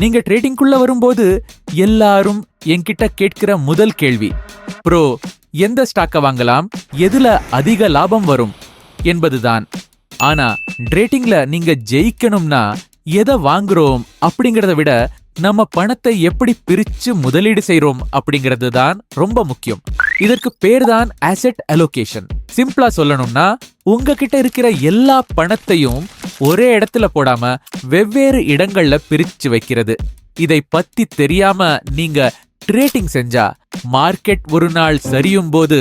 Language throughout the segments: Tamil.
நீங்க ட்ரேடிங்குள்ள வரும்போது எல்லாரும் என்கிட்ட கேட்கிற முதல் கேள்வி, ப்ரோ எந்த ஸ்டாக்க வாங்கலாம், எதுல அதிக லாபம் வரும் என்பதுதான். ஆனா ட்ரேடிங்ல நீங்க ஜெயிக்கணும்னா எதை வாங்குறோம் அப்படிங்கறத விட நம்ம பணத்தை எப்படி பிரிச்சு முதலீடு செய்றோம் அப்படிங்கிறது தான் ரொம்ப முக்கியம். இதற்கு பேர் தான் அசெட் அலோகேஷன். சிம்பிளா சொல்லணும்னா உங்ககிட்ட இருக்கிற எல்லா பணத்தையும் ஒரே இடத்துல போடாம வெவ்வேறு இடங்கள்ல பிரிச்சு வைக்கிறது. இதை பத்தி தெரியாம நீங்க ட்ரேடிங் செஞ்சா மார்க்கெட் ஒரு நாள் சரியும் போது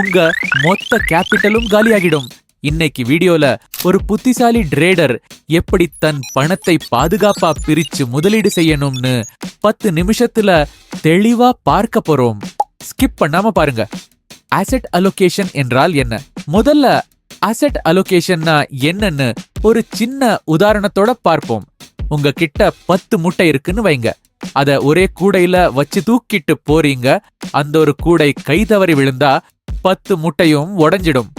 உங்க மொத்த கேபிட்டலும் காலியாகிடும். இன்னைக்கு வீடியோல ஒரு புத்திசாலி ட்ரேடர் எப்படி தன் பணத்தை பாதுகாப்பா பிரிச்சு முதலீடு செய்யணும்னு 10 நிமிஷத்துல தெளிவா பார்க்க போறோம். ஸ்கிப் பண்ணாம பாருங்க. அசெட் அலோகேஷன் என்றால் என்ன? முதல்ல அசெட் அலோகேஷன்னா என்னன்னு ஒரு சின்ன உதாரணத்தோட பார்ப்போம். உங்ககிட்ட 10 முட்டை இருக்குன்னு வைங்க. அத ஒரே கூடையில வச்சு தூக்கிட்டு போறீங்க. அந்த ஒரு கூடை கை தவறி விழுந்தா 10 முட்டையும் உடைஞ்சிடும்.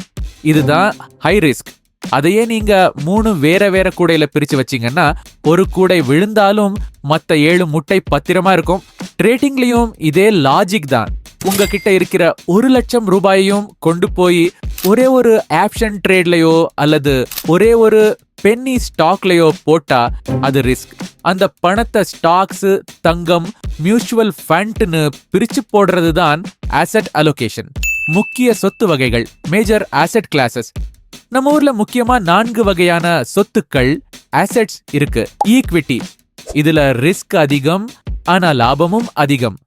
இதுதான் ஹை ரிஸ்க். அதையே நீங்க 3 வேற வேற கூடையில பிரிச்சு வச்சீங்கன்னா ஒரு கூடை விழுந்தாலும் மத்த 7 முட்டை பத்திரமா இருக்கும். ட்ரேடிங்லயும் இதே லாஜிக் தான். உங்ககிட்ட இருக்கிற 1 லட்சம் ரூபாயையும் கொண்டு போய் ஒரே ஒரு ஆப்ஷன் ட்ரேட்லயோ அல்லது ஒரே ஒரு பென்னி ஸ்டாக்லயோ போட்டா அது ரிஸ்க். அந்த பணத்தை ஸ்டாக்ஸ், தங்கம், மியூச்சுவல் ஃபண்ட்னு பிரிச்சு போடுறது தான் அசெட் அலோகேஷன். முக்கிய சொத்து வகைகள், மேஜர் அசெட் கிளாஸஸ். நம்ம ஊர்ல முக்கியமா 4 வகையான சொத்துக்கள் அசெட்ஸ் இருக்கு. ஈக்விட்டி, இதுல ரிஸ்க் அதிகம் ஆனா லாபமும் அதிகம்.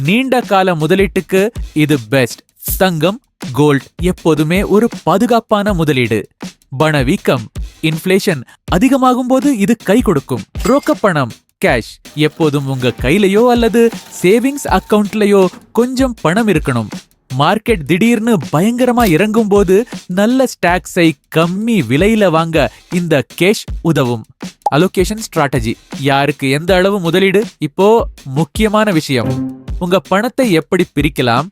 நீண்ட கால முதலீட்டுக்கு இது பெஸ்ட். தங்கம், கோல்ட் எப்போதுமே ஒரு பாதுகாப்பான முதலீடு. பணவீக்கம், இன்ஃப்ளேஷன் அதிகமாகும் போது இது கை கொடுக்கும். ரொக்கப்பணம், கேஷ், எப்போதும் உங்க கையிலயோ அல்லது சேவிங்ஸ் அக்கவுண்ட்லயோ கொஞ்சம் பணம் இருக்கணும். மார்க்கெட் திடீர்னு பயங்கரமா இறங்கும் போது நல்ல ஸ்டாக்ஸை கம்மி விலையில வாங்க இந்த கேஷ் உதவும். அலோகேஷன் ஸ்ட்ராட்டஜி, யாருக்கு எந்த அளவு முதலீடு? இப்போ முக்கியமான விஷயம், உங்க பணத்தை எப்படி பிரிக்கலாம்?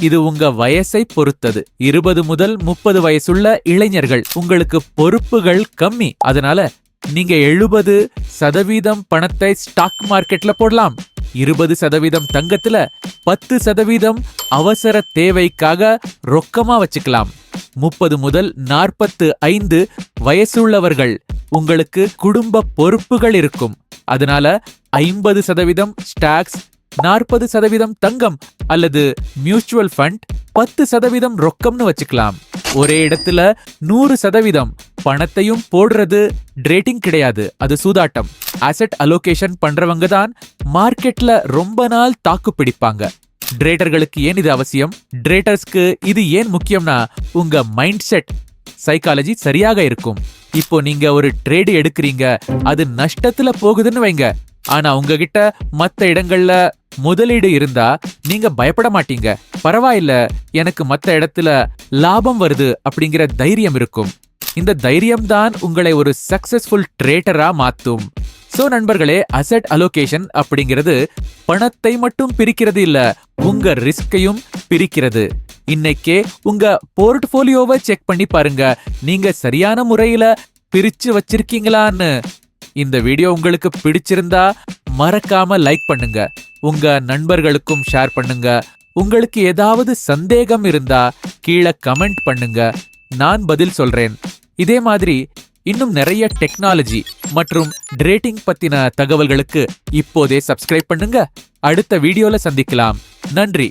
இது உங்க வயசை பொறுத்தது. 20 முதல் 30 வயசுள்ள இளைஞர்கள், உங்களுக்கு பொறுப்புகள் கம்மி. அதனால நீங்க 70% பணத்தை ஸ்டாக் மார்க்கெட்ல போடலாம். 20% தங்கத்துல, 10% அவசர தேவைக்காக ரொக்கமா வச்சுக்கலாம். 30 முதல் 45 வயசுள்ளவர்கள், உங்களுக்கு குடும்ப பொறுப்புகள் இருக்கும். அதனால 50% ஸ்டாக்ஸ், 40% தங்கம் அல்லது மியூச்சுவல் ஃபண்ட், 10% ரொக்கம்னு வச்சுக்கலாம். ஒரே இடத்துல 100% பணத்தையும் போடுறது ட்ரேடிங் கிடையாது, அது சூதாட்டம். அசெட் அலோகேஷன் பண்றவங்க தான் மார்க்கெட்ல ரொம்ப நாள் தாக்கு பிடிப்பாங்க. ட்ரேடர்களுக்கு ஏன் இது அவசியம்? ட்ரேடர்ஸ்க்கு இது ஏன் முக்கியம்னா உங்க மைண்ட் செட், சைக்காலஜி சரியாக இருக்கும். இப்போ நீங்க ஒரு ட்ரேடு எடுக்கிறீங்க, அது நஷ்டத்துல போகுதுன்னு வைங்க. ஆனா உங்ககிட்ட மத்த இடங்கள்ல முதலீடு இருந்தா நீங்க பயப்பட மாட்டீங்க. பரவாயில்ல, எனக்கு மத்த இடத்துல லாபம் வருது அப்படிங்கிற தைரியம் இருக்கும். இந்த தைரியம் தான் உங்களை ஒரு சக்சஸ்ஃபுல் ட்ரேடரா மாத்தும். சோ நண்பர்களே, அசெட் அலோகேஷன் அப்படிங்கிறது பணத்தை மட்டும் பிரிக்கிறது இல்ல, உங்க ரிஸ்கையும் பிரிக்கிறது. இன்னைக்கே உங்க போர்ட்ஃபோலியோவை செக் பண்ணி பாருங்க, நீங்க சரியான முறையில பிரிச்சு வச்சிருக்கீங்களான்னு. இந்த வீடியோ உங்களுக்கு பிடிச்சிருந்தா மறக்காம லைக் பண்ணுங்க, உங்க நண்பர்களுக்கும் ஷேர் பண்ணுங்க. உங்களுக்கு ஏதாவது சந்தேகம் இருந்தா கீழே கமெண்ட் பண்ணுங்க, நான் பதில் சொல்றேன். இதே மாதிரி இன்னும் நிறைய டெக்னாலஜி மற்றும் ட்ரேடிங் பத்தின தகவல்களுக்கு இப்போதே சப்ஸ்கிரைப் பண்ணுங்க. அடுத்த வீடியோல சந்திக்கலாம். நன்றி.